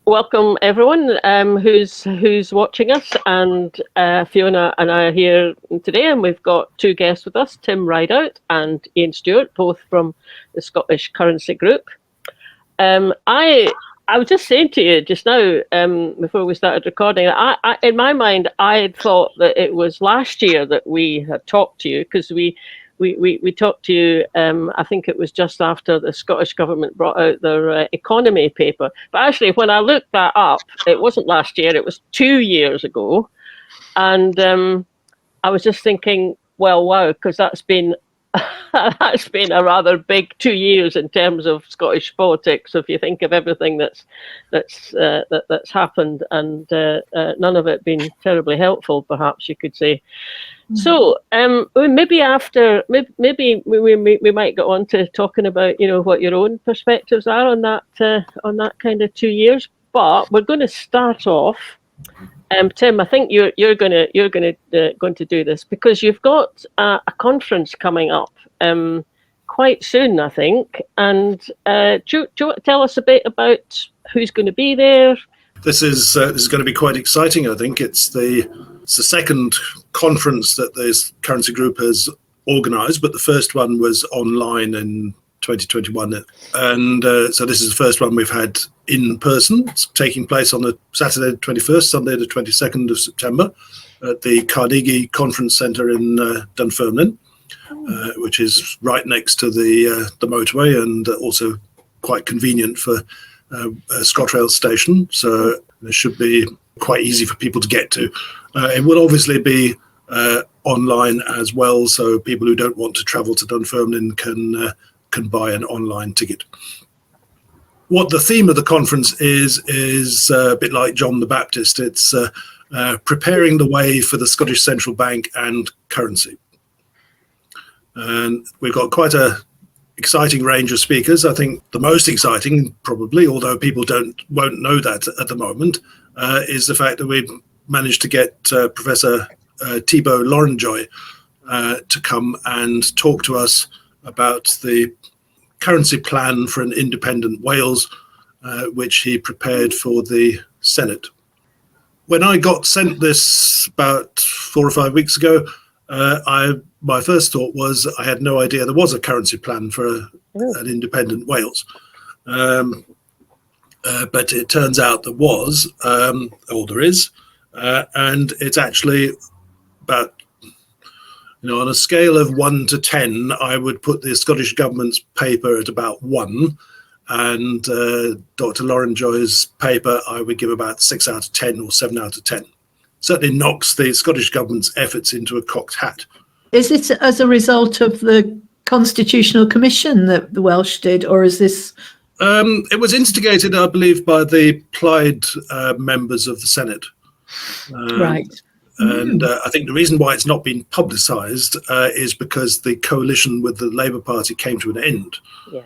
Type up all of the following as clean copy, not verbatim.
welcome everyone who's watching us, and Fiona and I are here today, and we've got two guests with us, Tim Rideout and Ian Stewart, both from the Scottish Currency Group. I was just saying to you just now, before we started recording, I in my mind, I had thought that it was last year that we had talked to you, because we talked to you, I think it was just after the Scottish Government brought out their economy paper. But actually, when I looked that up, it wasn't last year, it was 2 years ago. And I was just thinking, well, wow, because that's been that's been a rather big 2 years in terms of Scottish politics, if you think of everything that's happened, and none of it been terribly helpful, perhaps you could say. So maybe we might get on to talking about what your own perspectives are on that kind of 2 years. But we're going to start off. Tim, I think you're going to do this, because you've got a conference coming up quite soon, I think. And do you want to tell us a bit about who's going to be there? This is going to be quite exciting. I think it's the second conference that this currency group has organised, but the first one was online in 2021, and so this is the first one we've had in person. It's taking place on the Saturday the 21st, Sunday the 22nd of September at the Carnegie Conference Centre in Dunfermline, which is right next to the motorway, and also quite convenient for a ScotRail station, so it should be quite easy for people to get to. It will obviously be online as well, so people who don't want to travel to Dunfermline can buy an online ticket. What the theme of the conference is a bit like John the Baptist. It's preparing the way for the Scottish Central Bank and currency. And we've got quite a exciting range of speakers. I think the most exciting, probably, although people won't know that at the moment, is the fact that we've managed to get Professor Thibault Lorenjoy to come and talk to us about the currency plan for an independent Wales, which he prepared for the Senate. When I got sent this about 4 or 5 weeks ago, my first thought was I had no idea there was a currency plan for an independent Wales. But it turns out there was, or there is, and it's actually about, on a scale of 1 to 10, I would put the Scottish Government's paper at about 1, and Dr. Lorenjoy's paper I would give about 6 out of 10 or 7 out of 10. Certainly knocks the Scottish Government's efforts into a cocked hat. Is it as a result of the Constitutional Commission that the Welsh did, or is this... It was instigated, I believe, by the Plaid members of the Senate. Right. And I think the reason why it's not been publicised is because the coalition with the Labour Party came to an end. Yeah.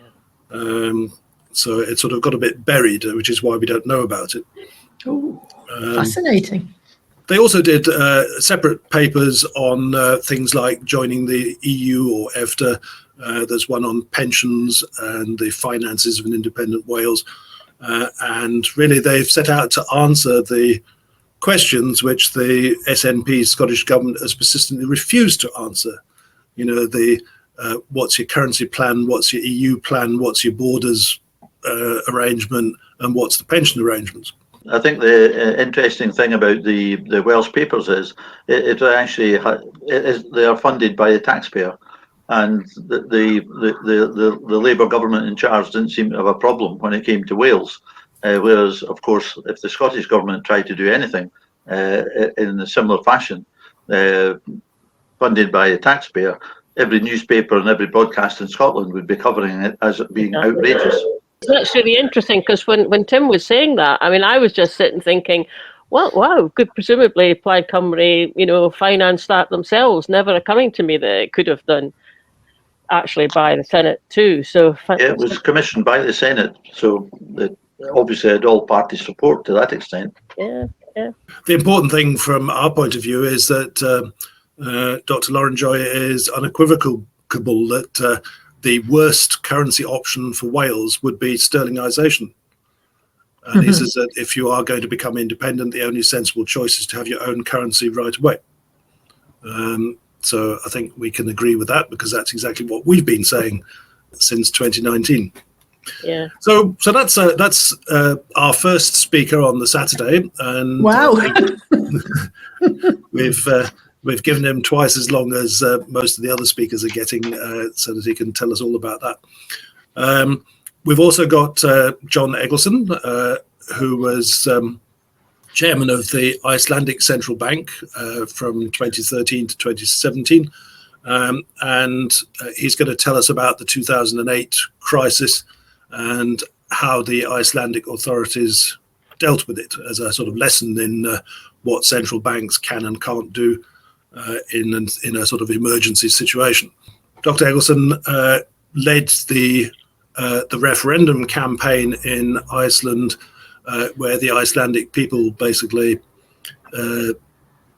So it sort of got a bit buried, which is why we don't know about it. Oh, fascinating. They also did separate papers on things like joining the EU or EFTA. There's one on pensions and the finances of an independent Wales. And really they've set out to answer the questions which the SNP Scottish Government has persistently refused to answer. What's your currency plan, what's your EU plan, what's your borders arrangement, and what's the pension arrangements. I think the interesting thing about the Welsh papers is it actually they are funded by the taxpayer, and the Labour government in charge didn't seem to have a problem when it came to Wales. Whereas, of course, if the Scottish government tried to do anything in a similar fashion, funded by the taxpayer, every newspaper and every broadcast in Scotland would be covering it as being outrageous. That's really interesting, because when Tim was saying that, I mean, I was just sitting thinking, well, wow, good, presumably Plaid Cymru, financed that themselves, never occurring to me that it could have done actually by the Senate too. So yeah, it was commissioned by the Senate, so it obviously had all party support to that extent. Yeah. The important thing from our point of view is that Dr. Lorenjoy is unequivocal that the worst currency option for Wales would be sterlingisation. And he says that if you are going to become independent, the only sensible choice is to have your own currency right away. So I think we can agree with that, because that's exactly what we've been saying since 2019. Yeah. So that's our first speaker on the Saturday, and Wow. we've given him twice as long as most of the other speakers are getting, so that he can tell us all about that. We've also got John Eggleston, who was chairman of the Icelandic Central Bank from 2013 to 2017. And he's going to tell us about the 2008 crisis and how the Icelandic authorities dealt with it, as a sort of lesson in what central banks can and can't do in a sort of emergency situation. Dr. Eggleston led the referendum campaign in Iceland, where the Icelandic people basically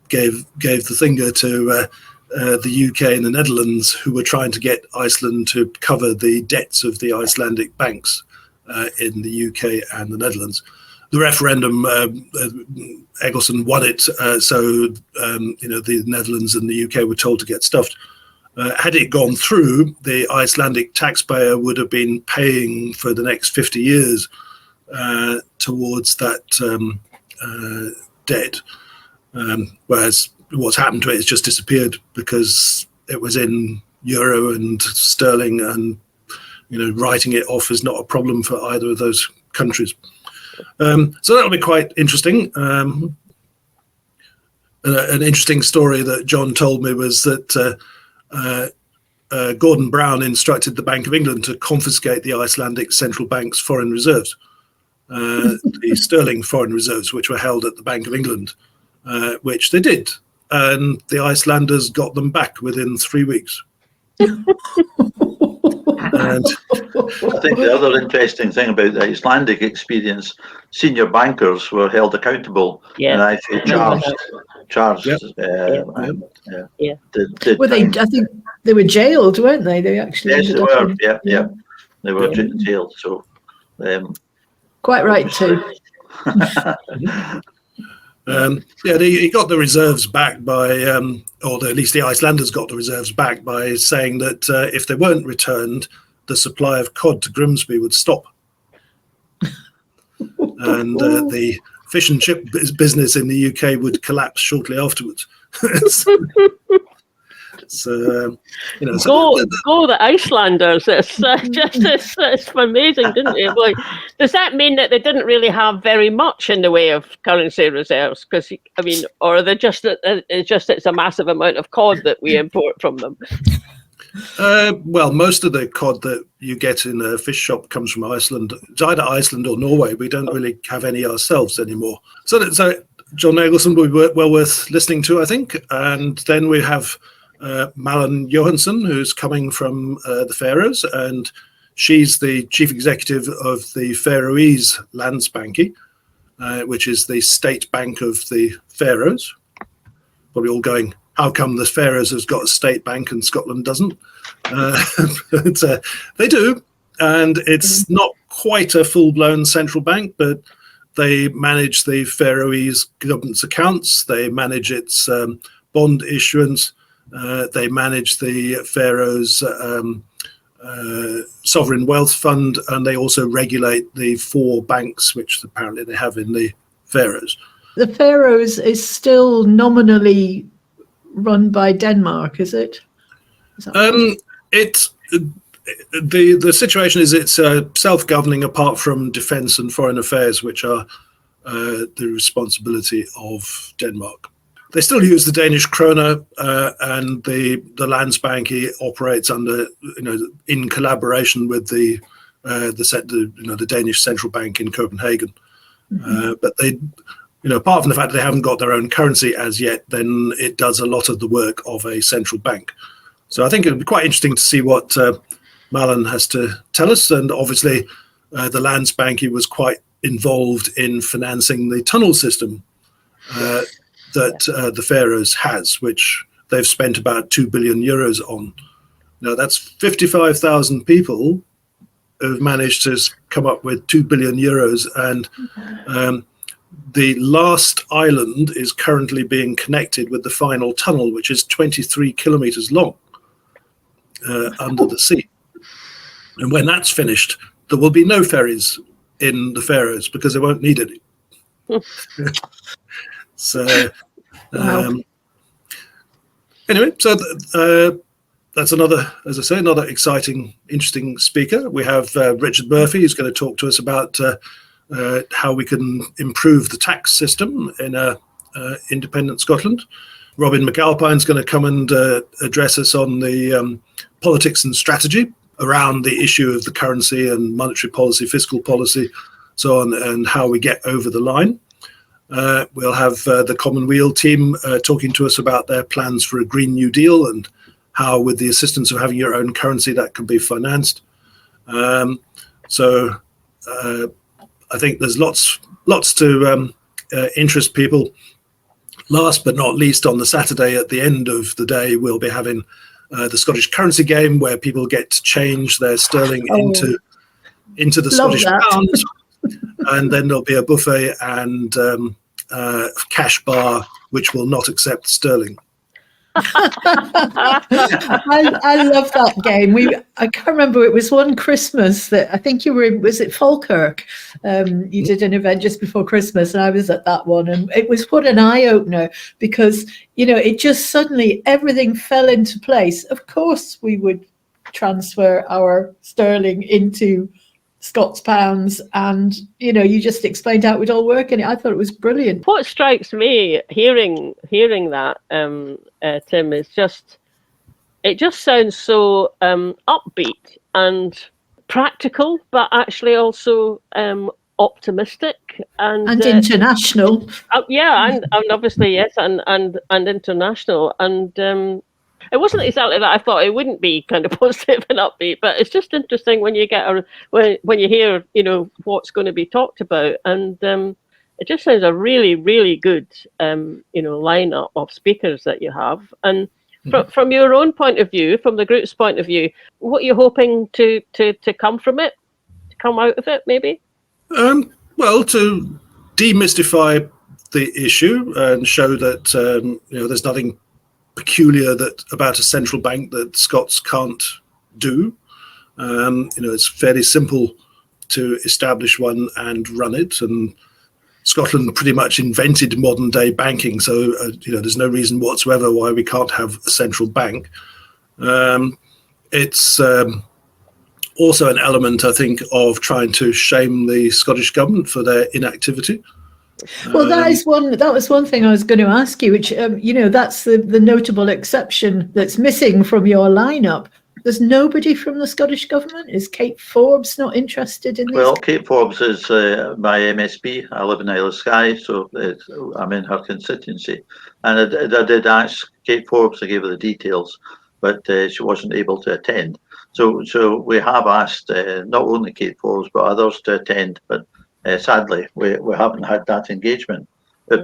gave the finger to the UK and the Netherlands, who were trying to get Iceland to cover the debts of the Icelandic banks in the UK and the Netherlands. The referendum, Eggleston won it, so the Netherlands and the UK were told to get stuffed. Had it gone through, the Icelandic taxpayer would have been paying for the next 50 years towards that debt, whereas what's happened to it has just disappeared because it was in euro and sterling, and writing it off is not a problem for either of those countries. So that'll be quite interesting. An interesting story that John told me was that Gordon Brown instructed the Bank of England to confiscate the Icelandic Central Bank's foreign reserves, the sterling foreign reserves, which were held at the Bank of England, which they did. And the Icelanders got them back within 3 weeks. And I think the other interesting thing about the Icelandic experience, senior bankers were held accountable and actually charged. Yeah. Well, I think they were jailed, weren't they? They actually. Yes, they were. Yeah. They were jailed. So. Quite right too. He got the reserves back by, or at least the Icelanders got the reserves back by saying that if they weren't returned, the supply of cod to Grimsby would stop. And the fish and chip business in the UK would collapse shortly afterwards. So, go the Icelanders! It's amazing, didn't it? Like, does that mean that they didn't really have very much in the way of currency reserves? Because or are they just it's a massive amount of cod that we import from them? Well, most of the cod that you get in a fish shop comes from Iceland. It's either Iceland or Norway. We don't really have any ourselves anymore. So John Eggleston will be well worth listening to, I think. And then we have Malin Johansson, who's coming from the Faroes, and she's the chief executive of the Faroese Landsbanki, which is the state bank of the Faroes. Probably all going, how come the Faroes has got a state bank and Scotland doesn't? But they do, and it's not quite a full-blown central bank, but they manage the Faroese government's accounts, they manage its bond issuance, they manage the Faroes sovereign wealth fund, and they also regulate the 4 banks which apparently they have in the Faroes. The Faroes is still nominally run by Denmark, is it? The situation is it's self-governing apart from defence and foreign affairs, which are the responsibility of Denmark. They still use the Danish kroner, and the Landsbanki operates under, in collaboration with the Danish central bank in Copenhagen. But they, apart from the fact that they haven't got their own currency as yet, then it does a lot of the work of a central bank. So I think it would be quite interesting to see what Malin has to tell us. And obviously, the Landsbanki was quite involved in financing the tunnel system that the Faroes has, which they've spent about €2 billion on. Now, that's 55,000 people have managed to come up with €2 billion, and the last island is currently being connected with the final tunnel, which is 23 kilometres long under the sea. And when that's finished, there will be no ferries in the Faroes because they won't need any. So, anyway, so that's another, as I say, another exciting, interesting speaker. We have Richard Murphy, who's going to talk to us about how we can improve the tax system in independent Scotland. Robin McAlpine's going to come and address us on the politics and strategy around the issue of the currency and monetary policy, fiscal policy, so on, and how we get over the line. We'll have the Commonweal team talking to us about their plans for a Green New Deal and how, with the assistance of having your own currency, that can be financed. So I think there's lots to interest people. Last but not least, on the Saturday at the end of the day, we'll be having the Scottish currency game, where people get to change their sterling into the Scottish pound, and then there'll be a buffet and cash bar, which will not accept sterling. I love that game. I can't remember. It was one Christmas that I think you were in. Was it Falkirk? You did an event just before Christmas, and I was at that one, and it was what an eye opener, because it just suddenly everything fell into place. Of course, we would transfer our sterling into Scots pounds, and you just explained how it would all work, and I thought it was brilliant. What strikes me hearing that, Tim, is it just sounds so upbeat and practical, but actually also optimistic and international. And obviously yes, and international, and it wasn't exactly that I thought it wouldn't be kind of positive and upbeat, but it's just interesting when you when you hear what's going to be talked about, and it just sounds a really, really good lineup of speakers that you have. And from your own point of view, from the group's point of view, what are you hoping to come from it, to come out of it, maybe? Well, to demystify the issue and show that there's nothing peculiar about a central bank that Scots can't do. It's fairly simple to establish one and run it, and Scotland pretty much invented modern day banking, so there's no reason whatsoever why we can't have a central bank. It's also an element, I think, of trying to shame the Scottish government for their inactivity. Well, that was one thing I was going to ask you, which that's the notable exception that's missing from your lineup. There's nobody from the Scottish government. Is Kate Forbes not interested in this? Well, Kate Forbes is my MSP. I live in Isle of Skye, so I'm in her constituency. And I did ask Kate Forbes, I gave her the details, but she wasn't able to attend. So we have asked not only Kate Forbes, but others to attend, but sadly, we haven't had that engagement.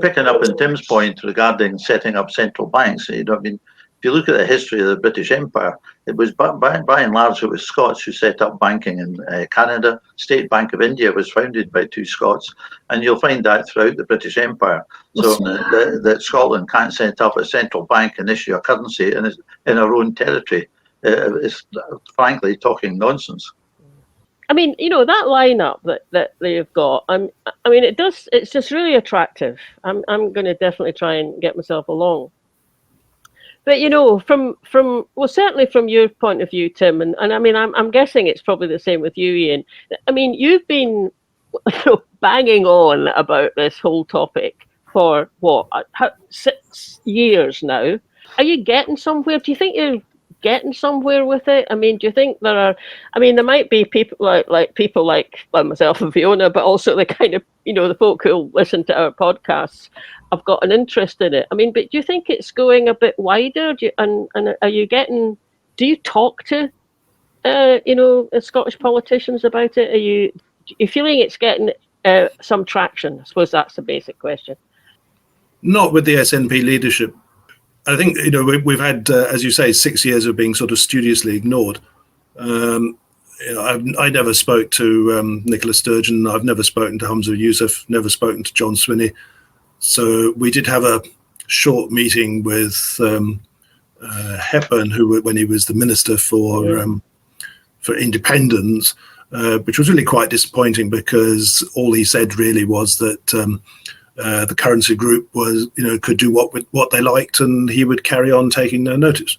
Picking up on Tim's point regarding setting up central banks, if you look at the history of the British Empire, it was by and large it was Scots who set up banking in Canada. State Bank of India was founded by 2 Scots, and you'll find that throughout the British Empire. So that Scotland can't set up a central bank and issue a currency in our own territory is frankly talking nonsense. I mean, that lineup that they've got. It's just really attractive. I'm going to definitely try and get myself along. But certainly from your point of view, Tim, and I mean, I'm guessing it's probably the same with you, Ian. I mean, you've been banging on about this whole topic for 6 years now. Are you getting somewhere? Do you think you're getting somewhere with it? I mean, do you think there might be people like people like myself and Fiona, but also the kind of the folk who'll listen to our podcasts have got an interest in it. I mean, but do you think it's going a bit wider? And are you getting? Do you talk to Scottish politicians about it? Are you feeling it's getting some traction? I suppose that's the basic question. Not with the SNP leadership. I think we've had, as you say, 6 years of being sort of studiously ignored. I never spoke to Nicola Sturgeon. I've never spoken to Hamza Youssef, never spoken to John Swinney. So we did have a short meeting with Hepburn, when he was the Minister for Independence, which was really quite disappointing, because all he said really was that the currency group was, could do what they liked, and he would carry on taking no notice.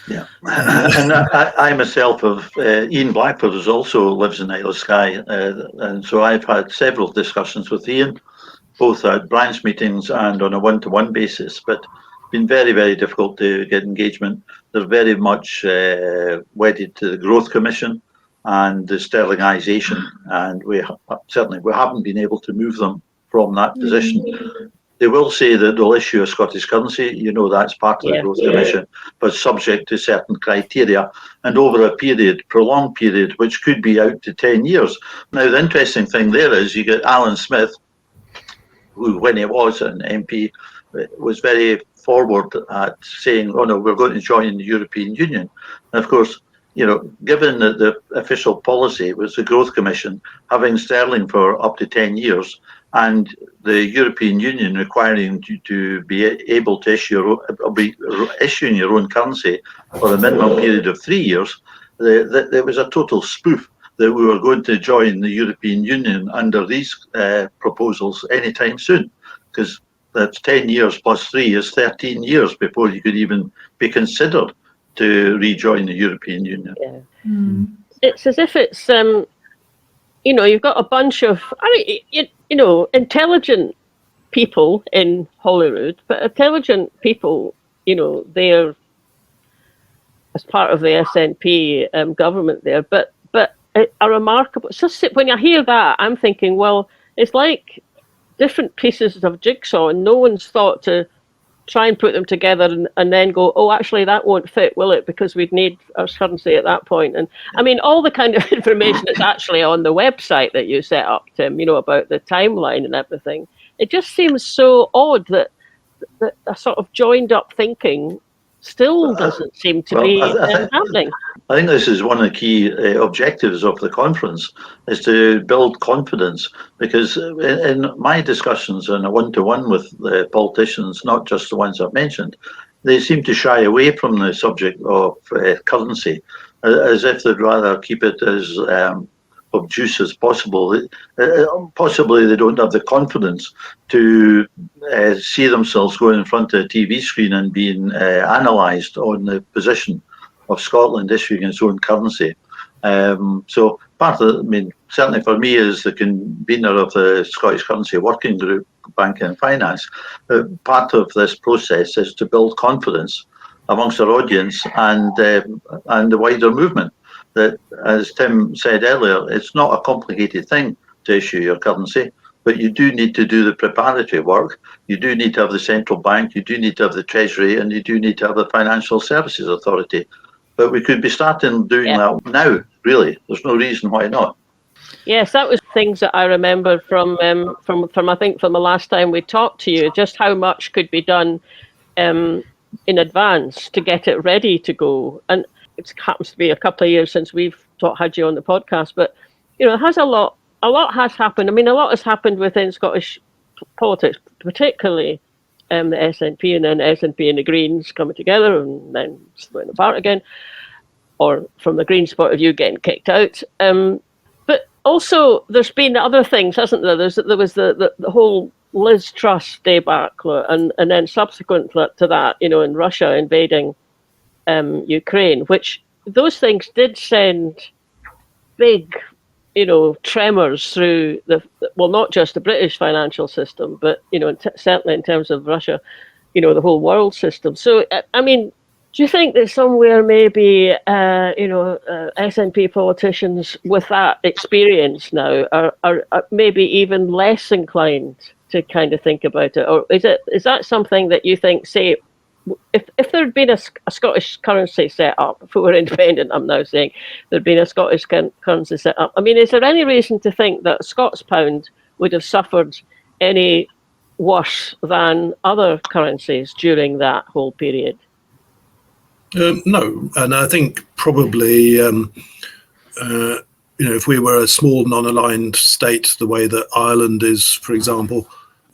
Yeah, and I myself have Ian Blackford, who also lives in Isle of Skye, and so I've had several discussions with Ian, both at branch meetings and on a one-to-one basis, but it's been very, very difficult to get engagement. They're very much wedded to the Growth Commission and the sterlingisation, and we haven't been able to move them from that position. They will say that they'll issue a Scottish currency, that's part of the Growth Commission, but subject to certain criteria and over a prolonged period, which could be out to 10 years. Now, the interesting thing there is you get Alan Smith, who, when he was an MP, was very forward at saying, oh no, we're going to join the European Union. And of course, given that the official policy was the Growth Commission having sterling for up to 10 years, and the European Union requiring you to be able to be issuing your own currency for a minimum period of 3 years, there was a total spoof that we were going to join the European Union under these proposals anytime soon, because that's 10 years plus 3 is 13 years before you could even be considered to rejoin the European Union. Yeah. It's as if it's, you've got a bunch of, intelligent people in Holyrood, but intelligent people, they're as part of the SNP government there, but a remarkable. So when I hear that, I'm thinking, well, it's like different pieces of jigsaw, and no one's thought to try and put them together and then go, oh, actually, that won't fit, will it? Because we'd need our currency at that point. And I mean, all the kind of information that's actually on the website that you set up, Tim, about the timeline and everything. It just seems so odd that a sort of joined up thinking still doesn't seem to be happening. I think this is one of the key objectives of the conference, is to build confidence, because in my discussions on a one-to-one with the politicians, not just the ones I've mentioned, they seem to shy away from the subject of currency, as if they'd rather keep it as obtuse as possible. Possibly they don't have the confidence to see themselves going in front of a TV screen and being analysed on the position of Scotland issuing its own currency. So part of certainly for me as the convener of the Scottish Currency Working Group, Banking and Finance, part of this process is to build confidence amongst our audience and the wider movement. That, as Tim said earlier, it's not a complicated thing to issue your currency, but you do need to do the preparatory work. You do need to have the central bank, you do need to have the Treasury, and you do need to have the Financial Services Authority. But we could be starting doing that now, really. There's no reason why not. Yes, that was things that I remember from I think from the last time we talked to you, just how much could be done in advance to get it ready to go. And it happens to be a couple of years since we've had you on the podcast, but it has a lot has happened. I mean, a lot has happened within Scottish politics, particularly the SNP, and then SNP and the Greens coming together and then splitting apart again, or from the Greens' point of view, getting kicked out. But also, there's been other things, hasn't there? There was the whole Liz Truss debacle, and then subsequent to that, in Russia invading Ukraine, which those things did send big, tremors through not just the British financial system, but, certainly in terms of Russia, the whole world system. So, I mean, do you think that somewhere maybe, SNP politicians with that experience now are maybe even less inclined to kind of think about it? Or is that something that you think, say, if there had been a Scottish currency set up, if we were independent, I'm now saying, there'd been a Scottish currency set up. I mean, is there any reason to think that Scots pound would have suffered any worse than other currencies during that whole period? No, and I think probably if we were a small non-aligned state, the way that Ireland is, for example,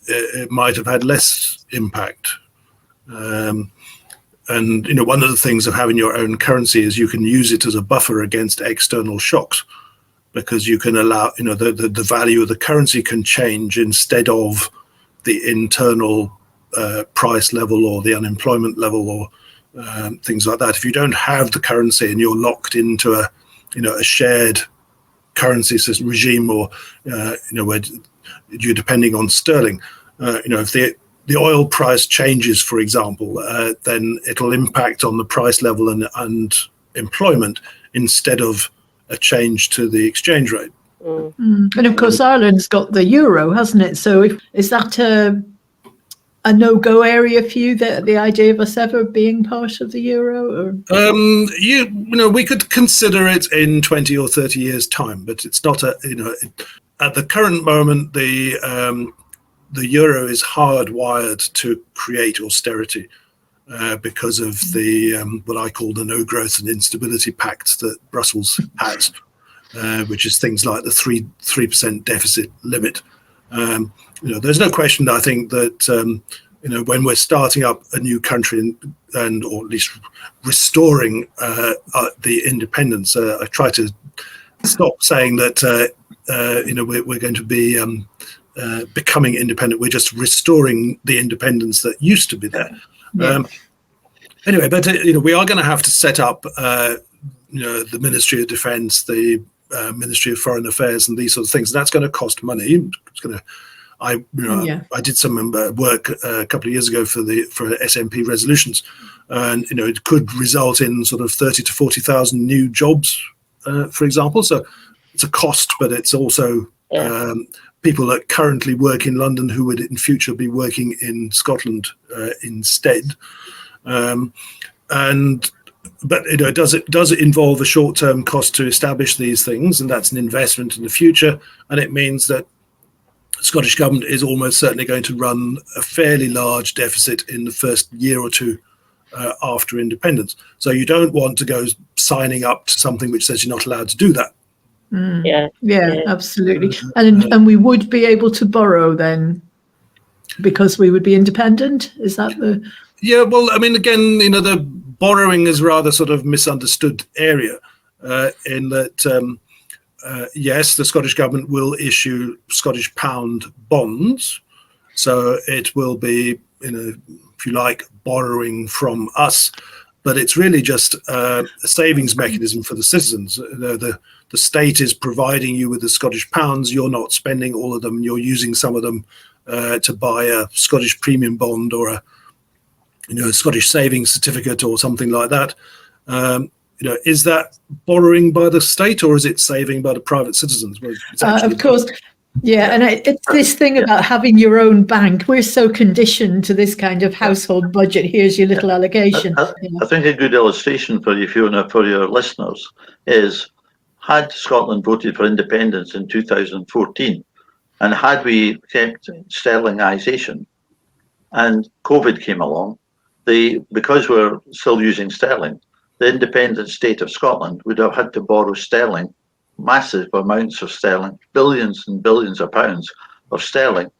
it might have had less impact. And one of the things of having your own currency is you can use it as a buffer against external shocks, because you can allow, the value of the currency can change instead of the internal price level or the unemployment level or things like that. If you don't have the currency and you're locked into a shared currency system regime, or where you're depending on sterling, if the oil price changes, for example, then it'll impact on the price level and employment instead of a change to the exchange rate. And of course, Ireland's got the euro, hasn't it? So is that a no-go area for you, the idea of us ever being part of the euro? Or? We could consider it in 20 or 30 years' time, but it's not at the current moment, the euro is hardwired to create austerity because of the what I call the no growth and instability pact that Brussels has, which is things like the 3% deficit limit. There's no question, I think, that when we're starting up a new country and or at least restoring the independence, I try to stop saying that we're going to be becoming independent. We're just restoring the independence that used to be there. Yeah. Anyway, but we are going to have to set up the Ministry of Defence, the Ministry of Foreign Affairs, and these sort of things. And that's going to cost money. It's going to. I did some work a couple of years ago for SNP resolutions, and it could result in sort of 30 to 40,000 new jobs, for example. So it's a cost, but it's also people that currently work in London who would in future be working in Scotland instead. But does it involve a short-term cost to establish these things, and that's an investment in the future, and it means that the Scottish government is almost certainly going to run a fairly large deficit in the first year or two after independence. So you don't want to go signing up to something which says you're not allowed to do that. Yeah, absolutely. And we would be able to borrow then because we would be independent? Is that the... Yeah, well, I mean, again, the borrowing is rather sort of misunderstood area in that, yes, the Scottish government will issue Scottish pound bonds. So it will be, if you like, borrowing from us. But it's really just a savings mechanism for the citizens. The state is providing you with the Scottish pounds. You're not spending all of them. You're using some of them to buy a Scottish premium bond or a Scottish savings certificate or something like that. Is that borrowing by the state or is it saving by the private citizens? Well, of course. Yeah, and it's this thing about having your own bank. We're so conditioned to this kind of household budget. Here's your little allocation. I think a good illustration for you, Fiona, for your listeners, is had Scotland voted for independence in 2014, and had we kept sterlingisation, and COVID came along, because we're still using sterling, the independent state of Scotland would have had to borrow sterling, massive amounts of sterling, billions and billions of pounds of sterling,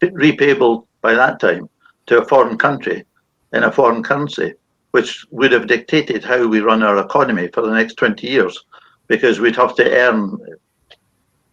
repayable by that time to a foreign country in a foreign currency, which would have dictated how we run our economy for the next 20 years, because we'd have to earn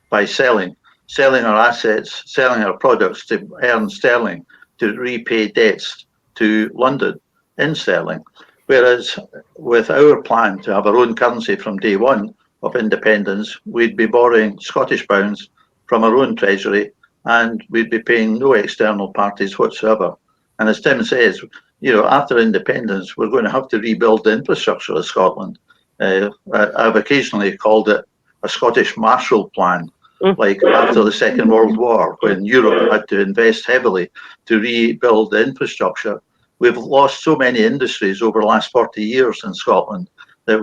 by selling our assets, selling our products to earn sterling to repay debts to London in sterling. Whereas with our plan to have our own currency from day one of independence, we'd be borrowing Scottish pounds from our own treasury and we'd be paying no external parties whatsoever. And as Tim says, after independence, we're going to have to rebuild the infrastructure of Scotland. I've occasionally called it a Scottish Marshall Plan, like after the Second World War, when Europe had to invest heavily to rebuild the infrastructure. We've lost so many industries over the last 40 years in Scotland that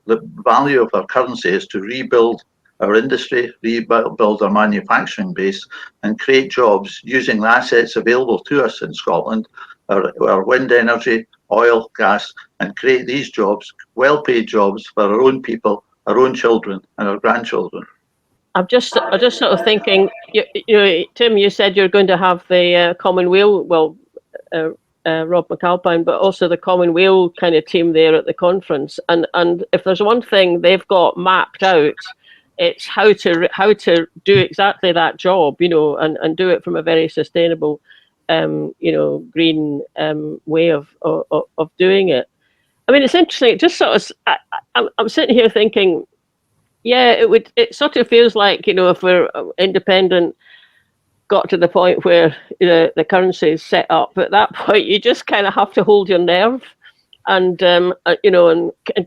the value of our currency is to rebuild our industry, rebuild our manufacturing base, and create jobs using the assets available to us in Scotland, our wind energy, oil, gas, and create these jobs, well-paid jobs for our own people, our own children and our grandchildren. I'm just sort of thinking, Tim, you said you're going to have the Commonweal, Rob McAlpine, but also the Commonweal kind of team there at the conference. And if there's one thing they've got mapped out, it's how to do exactly that job, and do it from a very sustainable, green way of doing it. I mean, it's interesting. It just sort of, I'm sitting here thinking, yeah, it sort of feels like, if we're independent, got to the point where the currency is set up, at that point you just kind of have to hold your nerve and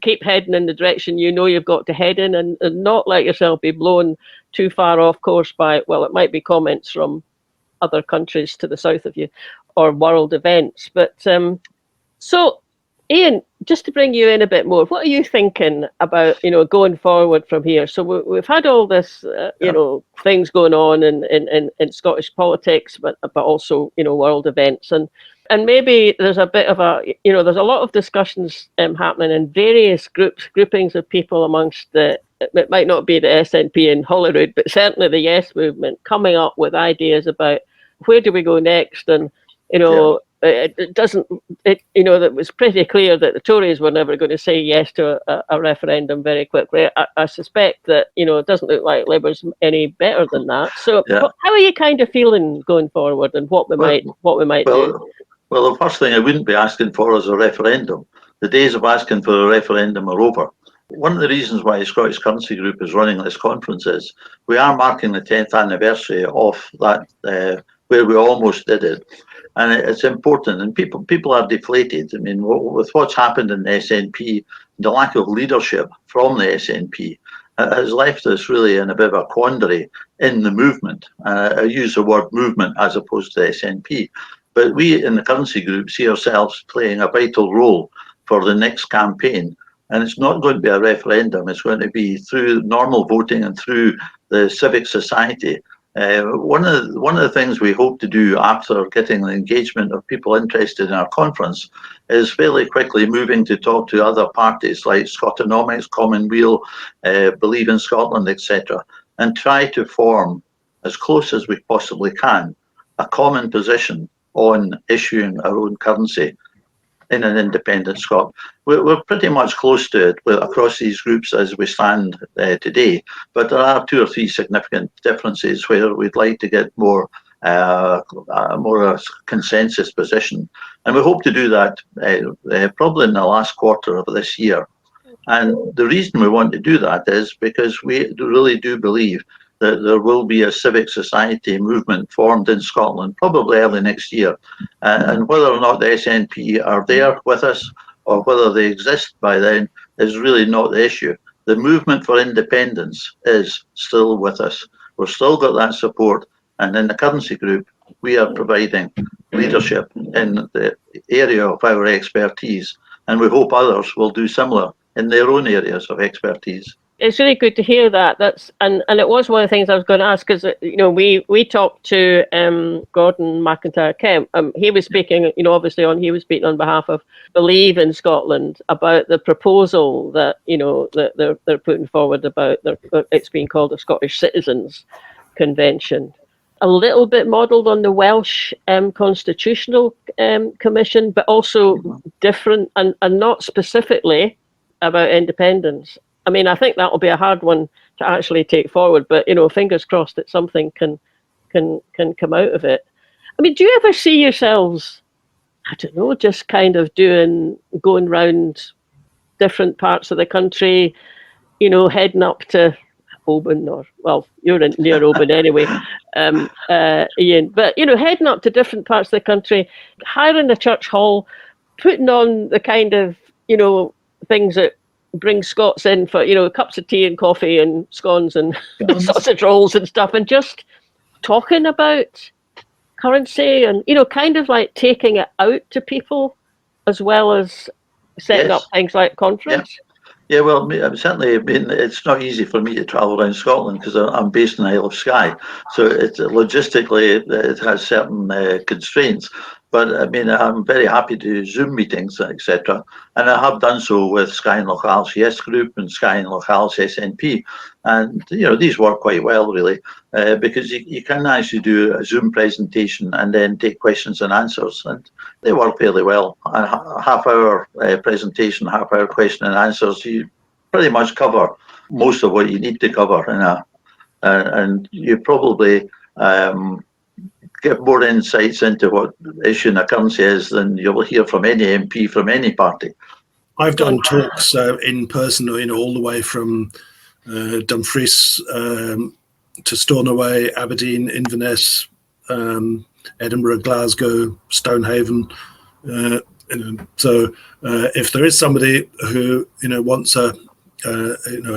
keep heading in the direction you've got to head in, and not let yourself be blown too far off course by, well, it might be comments from other countries to the south of you or world events. But so Ian, just to bring you in a bit more, what are you thinking about, going forward from here? So we've had all this, things going on in Scottish politics, but also, world events, and maybe there's a bit of there's a lot of discussions happening in various groupings of people amongst it might not be the SNP in Holyrood, but certainly the Yes movement, coming up with ideas about where do we go next, and it was pretty clear that the Tories were never going to say yes to a referendum very quickly. I suspect that, it doesn't look like Labour's any better than that. So how are you kind of feeling going forward, and what we might do? Well, the first thing I wouldn't be asking for is a referendum. The days of asking for a referendum are over. One of the reasons why the Scottish Currency Group is running this conference is we are marking the 10th anniversary of that, where we almost did it. And it's important, and people are deflated. I mean, with what's happened in the SNP, the lack of leadership from the SNP has left us really in a bit of a quandary in the movement. I use the word movement as opposed to the SNP. But we in the Currency Group see ourselves playing a vital role for the next campaign. And it's not going to be a referendum. It's going to be through normal voting and through the civic society. One of the things we hope to do after getting the engagement of people interested in our conference is fairly quickly moving to talk to other parties like Scotonomics, Commonweal, Believe in Scotland, etc., and try to form, as close as we possibly can, a common position on issuing our own currency in an independent Scotland. We're pretty much close to it across these groups as we stand today, but there are 2 or 3 significant differences where we'd like to get more consensus position, and we hope to do that probably in the last quarter of this year. And the reason we want to do that is because we really do believe that there will be a civic society movement formed in Scotland, probably early next year. And whether or not the SNP are there with us or whether they exist by then is really not the issue. The movement for independence is still with us. We've still got that support. And in the Currency Group, we are providing leadership in the area of our expertise. And we hope others will do similar in their own areas of expertise. It's really good to hear that. And it was one of the things I was going to ask, because we talked to Gordon McIntyre Kemp. He was speaking, obviously he was speaking on behalf of Believe in Scotland about the proposal that that they're putting forward about it's being called a Scottish Citizens Convention, a little bit modelled on the Welsh Constitutional Commission, but also different and not specifically about independence. I mean, I think that will be a hard one to actually take forward, but fingers crossed that something can come out of it. I mean, do you ever see yourselves, I don't know, just kind of going round different parts of the country, heading up to Oban, or, well, you're near Oban anyway, Ian, but heading up to different parts of the country, hiring a church hall, putting on the kind of things that bring Scots in for cups of tea and coffee and scones and sausage rolls and stuff, and just talking about currency and kind of like taking it out to people, as well as setting up things like conference. Yeah, well, certainly, it's not easy for me to travel around Scotland because I'm based in the Isle of Skye, so logistically it has certain constraints. But I mean, I'm very happy to do Zoom meetings, etc. And I have done so with Sky Lochal's Yes Group and Sky Lochal's SNP. And, these work quite well, really, because you can actually do a Zoom presentation and then take questions and answers. And they work fairly well. A half-hour presentation, half-hour question and answers, you pretty much cover most of what you need to cover and you probably get more insights into what issue in a currency is than you will hear from any MP from any party. I've done talks in person, all the way from Dumfries to Stornoway, Aberdeen, Inverness, Edinburgh, Glasgow, Stonehaven. So if there is somebody who wants a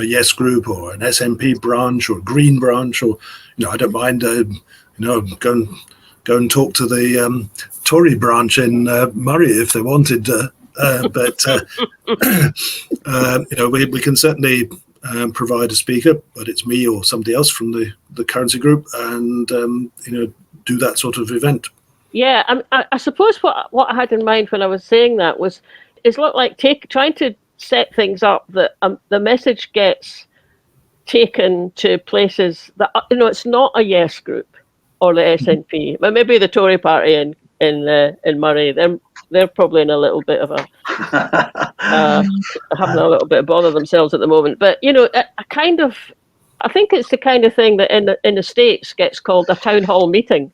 Yes Group or an SNP branch or a Green branch, or I don't mind go and talk to the Tory branch in Murray if they wanted, but we can certainly provide a speaker, but it's me or somebody else from the currency group, and do that sort of event. Yeah, I suppose what I had in mind when I was saying that was it's not like trying to set things up that the message gets taken to places that it's not a Yes Group or the SNP, but maybe the Tory party in Murray. They're probably in a little bit of a having a little bit of bother themselves at the moment. But I think it's the kind of thing that in the States gets called a town hall meeting.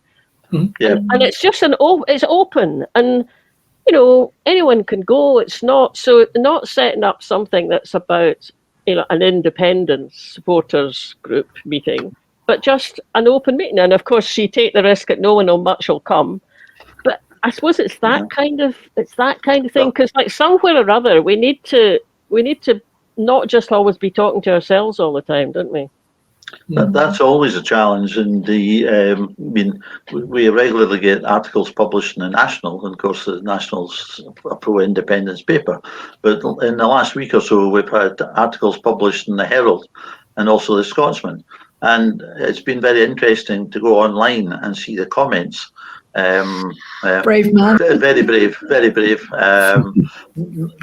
Yeah. And it's just it's open, and anyone can go. It's not setting up something that's about an independent supporters group meeting, but just an open meeting. And of course, you take the risk that no one will come. But I suppose it's that kind of thing, because like somewhere or other we need to not just always be talking to ourselves all the time, don't we? That's always a challenge, and we regularly get articles published in the National, and of course the National's a pro-independence paper. But in the last week or so, we've had articles published in the Herald and also the Scotsman, and it's been very interesting to go online and see the comments. Brave man. Very brave, very brave.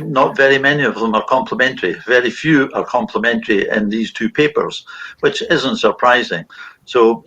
Not very many of them are complimentary. Very few are complimentary in these two papers, which isn't surprising. So,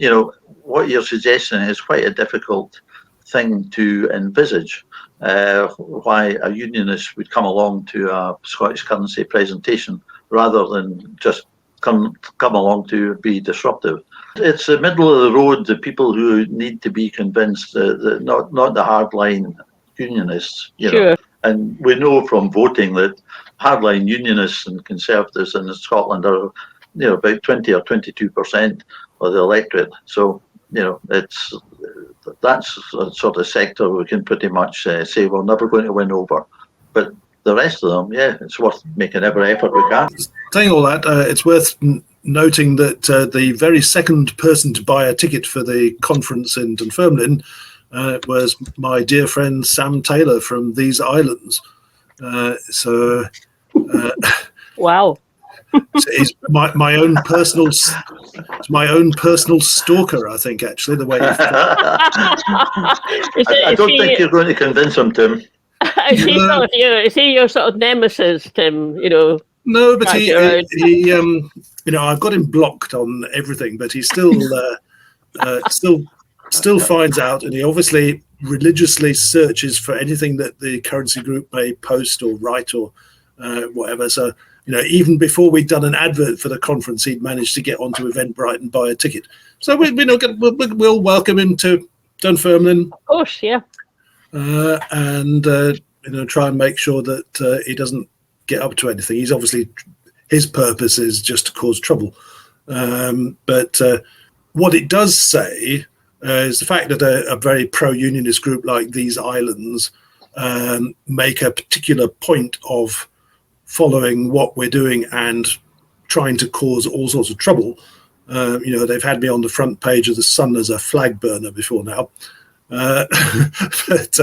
what you're suggesting is quite a difficult thing to envisage. Why a unionist would come along to a Scottish currency presentation rather than just come along to be disruptive. It's the middle of the road, the people who need to be convinced, not the hardline unionists. Sure. And we know from voting that hardline unionists and conservatives in Scotland are, about 20 or 22% of the electorate. So, that's a sort of sector we can pretty much say we're never going to win over. But the rest of them, it's worth making every effort we can. Saying all that, it's worth noting that the very second person to buy a ticket for the conference in Dunfermline was my dear friend Sam Taylor from these islands. Wow. He's my own personal stalker, I think, actually, the way I don't think you're going to convince him, Tim. Is he your sort of nemesis, Tim? No, but he I've got him blocked on everything, but he still finds out, and he obviously religiously searches for anything that the currency group may post or write or whatever. So, even before we'd done an advert for the conference, he'd managed to get onto Eventbrite and buy a ticket. So we'll welcome him to Dunfermline. Of course, yeah. And try and make sure that he doesn't get up to anything. He's obviously, his purpose is just to cause trouble. But what it does say is the fact that a very pro-unionist group like these islands make a particular point of following what we're doing and trying to cause all sorts of trouble. They've had me on the front page of the Sun as a flag burner before now. But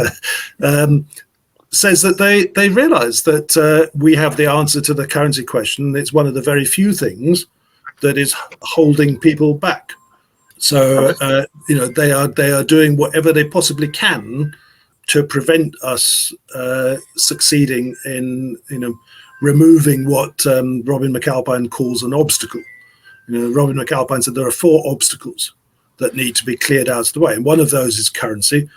says that they realise that we have the answer to the currency question. It's one of the very few things that is holding people back. So they are doing whatever they possibly can to prevent us succeeding in, removing what Robin McAlpine calls an obstacle. Robin McAlpine said there are 4 obstacles that need to be cleared out of the way, and one of those is currency.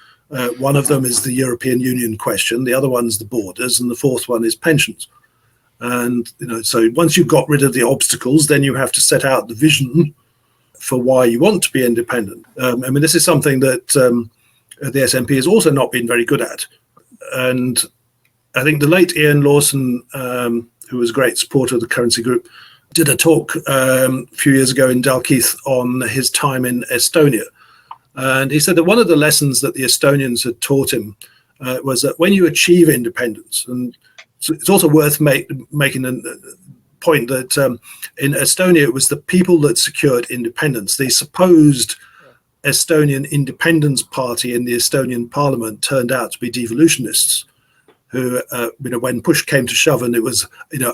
One of them is the European Union question. The other one's the borders, and the fourth one is pensions. And so once you've got rid of the obstacles, then you have to set out the vision for why you want to be independent. This is something that the SNP has also not been very good at. And I think the late Ian Lawson, who was a great supporter of the currency group, did a talk a few years ago in Dalkeith on his time in Estonia. And he said that one of the lessons that the Estonians had taught him was that when you achieve independence, and it's also worth making a point that in Estonia, it was the people that secured independence. The supposed Estonian Independence Party in the Estonian parliament turned out to be devolutionists who, when push came to shove and it was,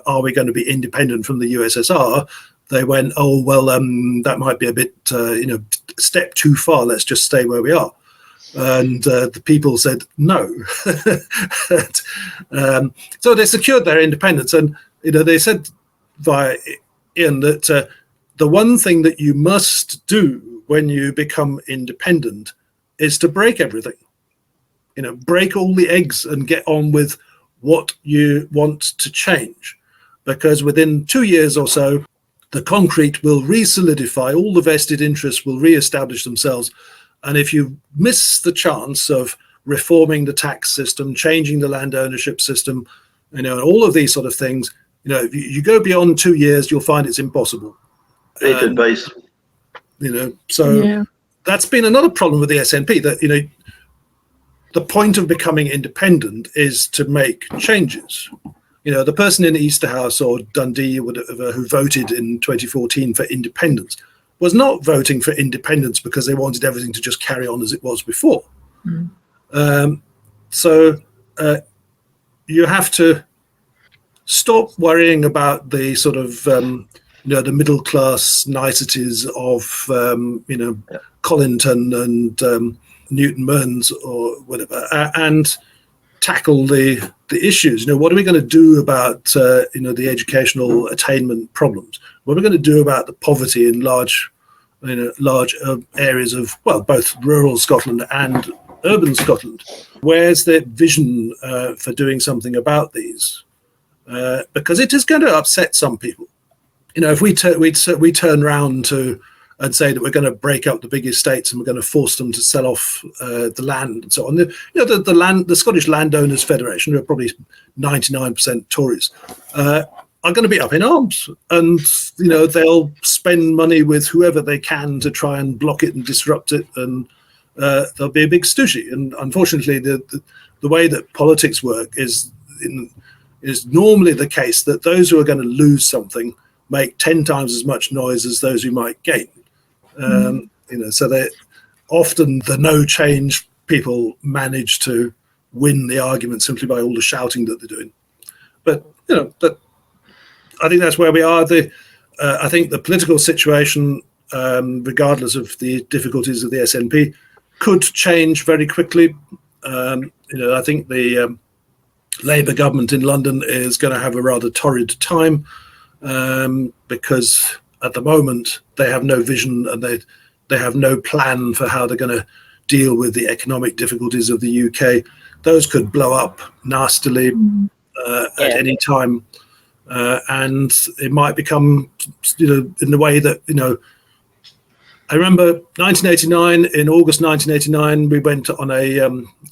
are we going to be independent from the USSR? They went, oh, well, that might be a bit, step too far. Let's just stay where we are. And the people said no. So they secured their independence. And, they said via Ian that the one thing that you must do when you become independent is to break everything. Break all the eggs and get on with what you want to change. Because within 2 years or so, the concrete will re-solidify, all the vested interests will re-establish themselves. And if you miss the chance of reforming the tax system, changing the land ownership system, all of these sort of things, if you go beyond 2 years, you'll find it's impossible. Great advice. That's been another problem with the SNP, that, the point of becoming independent is to make changes. The person in Easterhouse or Dundee, whatever, who voted in 2014 for independence was not voting for independence because they wanted everything to just carry on as it was before. So you have to stop worrying about the sort of, the middle class niceties of, Collington and Newton Mearns or whatever, and tackle the issues. What are we going to do about the educational attainment problems? What are we going to do about the poverty in large areas of, well, both rural Scotland and urban Scotland? Where's the vision for doing something about these? Because it is going to upset some people. If we turn round and say that we're going to break up the big estates and we're going to force them to sell off the land and so on. The Scottish Landowners Federation, who are probably 99% Tories, are going to be up in arms, and they'll spend money with whoever they can to try and block it and disrupt it, and there'll be a big stoogie. And unfortunately, the way that politics work is normally the case that those who are going to lose something make 10 times as much noise as those who might gain. So they often, the no change people manage to win the argument simply by all the shouting that they're doing. But I think that's where we are. I think the political situation, regardless of the difficulties of the SNP, could change very quickly. I think the Labour government in London is going to have a rather torrid time because at the moment they have no vision and they have no plan for how they're going to deal with the economic difficulties of the UK. Those could blow up nastily at any time, and it might become, in the way that, I remember 1989, in August 1989, we went on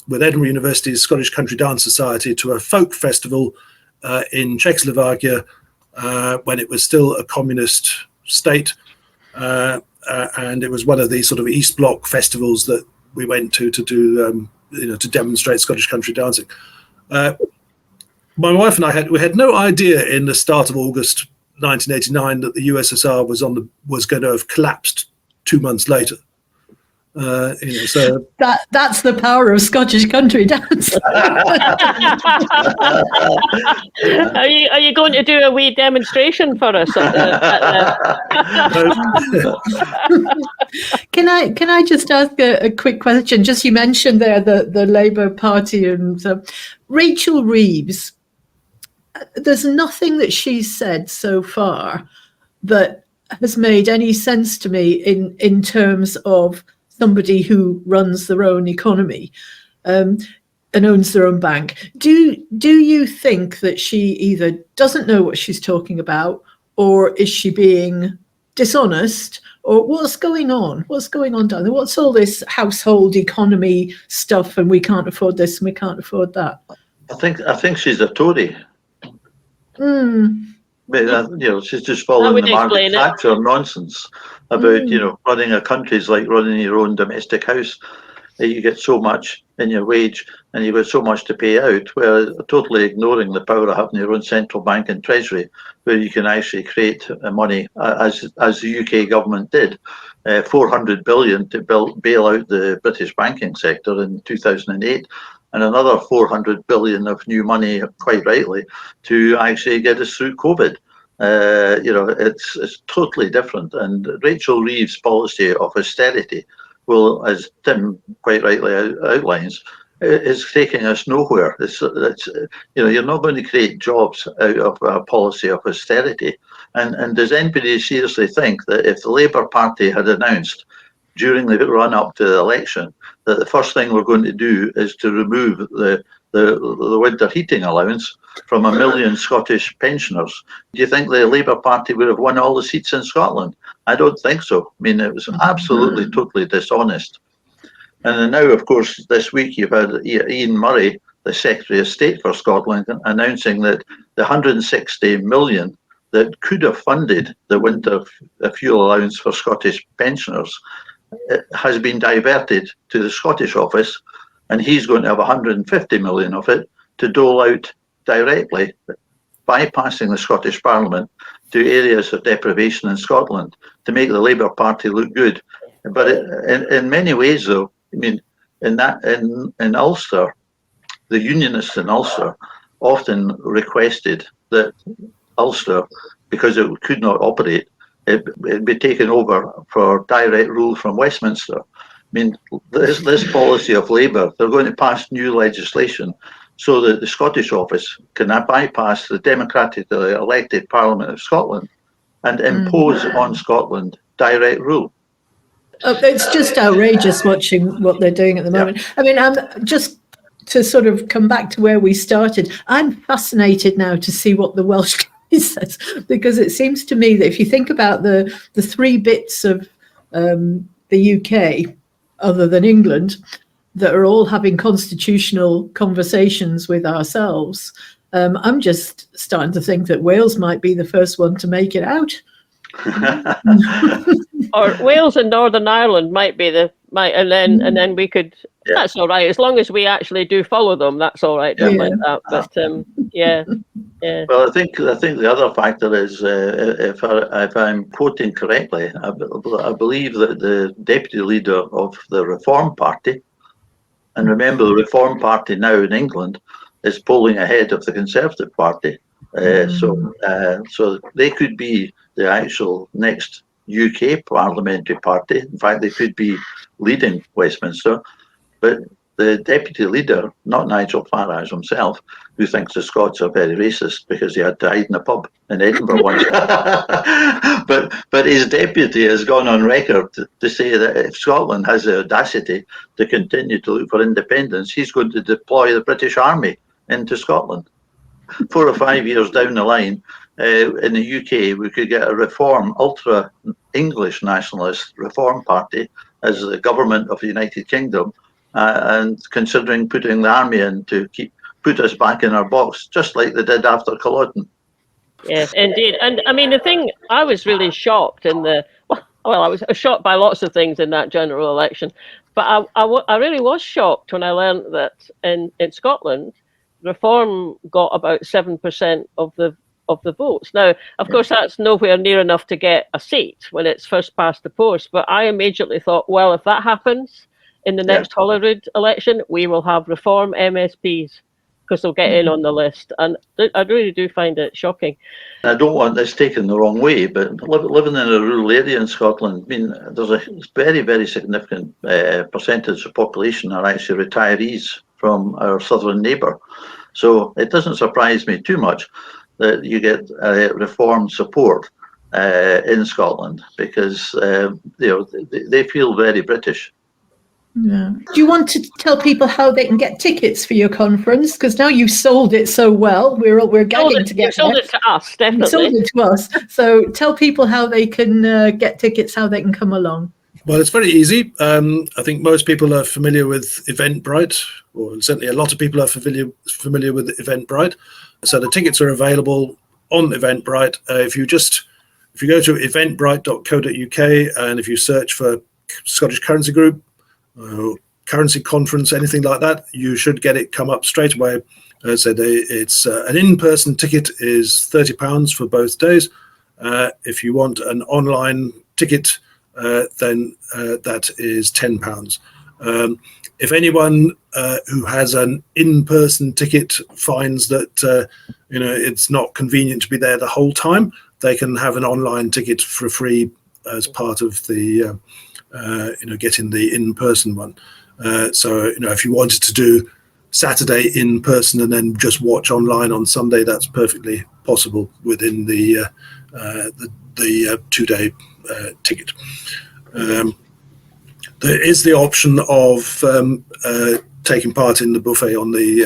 with Edinburgh University's Scottish Country Dance Society to a folk festival in Czechoslovakia when it was still a communist state. And it was one of these sort of East Bloc festivals that we went to do, to demonstrate Scottish country dancing. My wife and I had no idea in the start of August 1989 that the USSR was going to have collapsed 2 months later. So that's the power of Scottish country dance. Are you going to do a wee demonstration for us at Can I just ask a quick question? Just you mentioned there the Labour Party and Rachel Reeves. There's nothing that she's said so far that has made any sense to me in terms of somebody who runs their own economy and owns their own bank. Do you think that she either doesn't know what she's talking about, or is she being dishonest, or what's going on? What's going on down there? What's all this household economy stuff, and we can't afford this and we can't afford that? I think she's a Tory. But, she's just following the Margaret Thatcher nonsense about, running a country's like running your own domestic house. You get so much in your wage and you've got so much to pay out, where totally ignoring the power of having your own central bank and treasury, where you can actually create money, as the UK government did, 400 billion to bail out the British banking sector in 2008. And another 400 billion of new money, quite rightly, to actually get us through COVID. It's totally different. And Rachel Reeves' policy of austerity will, as Tim quite rightly outlines, is taking us nowhere. You're not going to create jobs out of a policy of austerity. And does anybody seriously think that if the Labour Party had announced during the run-up to the election that the first thing we're going to do is to remove the winter heating allowance from 1 million Scottish pensioners, do you think the Labour Party would have won all the seats in Scotland? I don't think so. I mean, it was absolutely, totally dishonest. And then now, of course, this week you've had Ian Murray, the Secretary of State for Scotland, announcing that the 160 million that could have funded the winter fuel allowance for Scottish pensioners has been diverted to the Scottish office, and he's going to have 150 million of it to dole out directly, bypassing the Scottish Parliament, to areas of deprivation in Scotland to make the Labour Party look good. But in many ways, though, I mean, in Ulster, the Unionists in Ulster often requested that Ulster, because it could not operate, it be taken over for direct rule from Westminster. I mean, this policy of Labour, they're going to pass new legislation so that the Scottish office can bypass the democratically elected Parliament of Scotland and impose on Scotland direct rule. It's just outrageous watching what they're doing at the moment. Yeah. I mean, I'm just to sort of come back to where we started. I'm fascinated now to see what the Welsh says, because it seems to me that if you think about the three bits of the UK, other than England, that are all having constitutional conversations with ourselves, I'm just starting to think that Wales might be the first one to make it out. Or Wales and Northern Ireland might be and then we could. Yeah. That's all right, as long as we actually do follow them. That's all right. Don't mind that. But yeah. Well, I think the other factor is, if I'm quoting correctly, I believe that the deputy leader of the Reform Party, and remember the Reform Party now in England is polling ahead of the Conservative Party, so they could be the actual next UK parliamentary party. In fact, they could be leading Westminster, but the deputy leader, not Nigel Farage himself, who thinks the Scots are very racist because he had to hide in a pub in Edinburgh once. But his deputy has gone on record to say that if Scotland has the audacity to continue to look for independence, he's going to deploy the British Army into Scotland. 4 or 5 years down the line, in the UK, we could get a reform, ultra-English nationalist Reform Party as the government of the United Kingdom, and considering putting the army in to put us back in our box, just like they did after Culloden. Yes, indeed. And I mean, the thing, I was really shocked I was shocked by lots of things in that general election, but I really was shocked when I learned that in Scotland, Reform got about 7% of the of the votes. Now, of course, that's nowhere near enough to get a seat when it's first past the post. But I immediately thought, well, if that happens in the next Holyrood election, we will have Reform MSPs because they'll get in on the list. And I really do find it shocking. I don't want this taken the wrong way, but living in a rural area in Scotland, I mean, there's a very, very significant percentage of population are actually retirees from our southern neighbour. So it doesn't surprise me too much that you get Reform support in Scotland, because they feel very British. Yeah. Do you want to tell people how they can get tickets for your conference? Because now you've sold it so well, we're gagging to get. You've sold it to us, definitely. You've sold it to us. So tell people how they can get tickets, how they can come along. Well, it's very easy. I think most people are familiar with Eventbrite, or certainly a lot of people are familiar with Eventbrite. So the tickets are available on Eventbrite. If you go to eventbrite.co.uk, and if you search for Scottish Currency Group, Currency Conference, anything like that, you should get it come up straight away. So it's an in-person ticket is £30 for both days. If you want an online ticket, then that is £10. If anyone who has an in-person ticket finds that it's not convenient to be there the whole time, they can have an online ticket for free as part of the getting the in-person one. So if you wanted to do Saturday in person and then just watch online on Sunday, that's perfectly possible within the 2-day ticket. There is the option of taking part in the buffet on the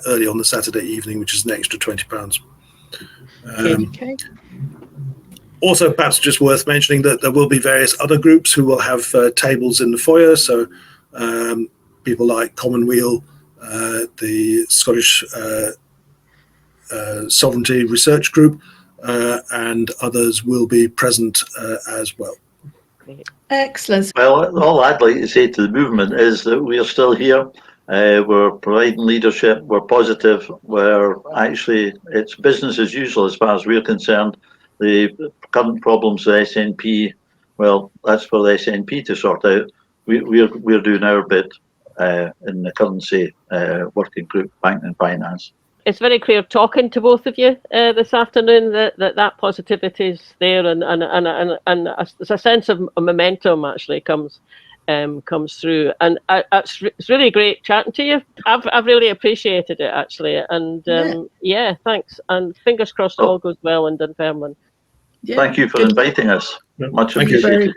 early on the Saturday evening, which is an extra £20. Okay. Also, perhaps just worth mentioning that there will be various other groups who will have tables in the foyer. So people like Commonweal, the Scottish Sovereignty Research Group, and others will be present as well. Excellent. Well, all I'd like to say to the movement is that we are still here. We're providing leadership. We're positive. It's business as usual as far as we're concerned. The current problems with SNP, well, that's for the SNP to sort out. We're doing our bit in the currency working group, bank and finance. It's very clear talking to both of you this afternoon that positivity is there, and a sense of momentum actually comes through, and it's really great chatting to you. I've really appreciated it actually, and thanks, and fingers crossed all goes well in Dunfermline. Thank you for inviting us. Much appreciated.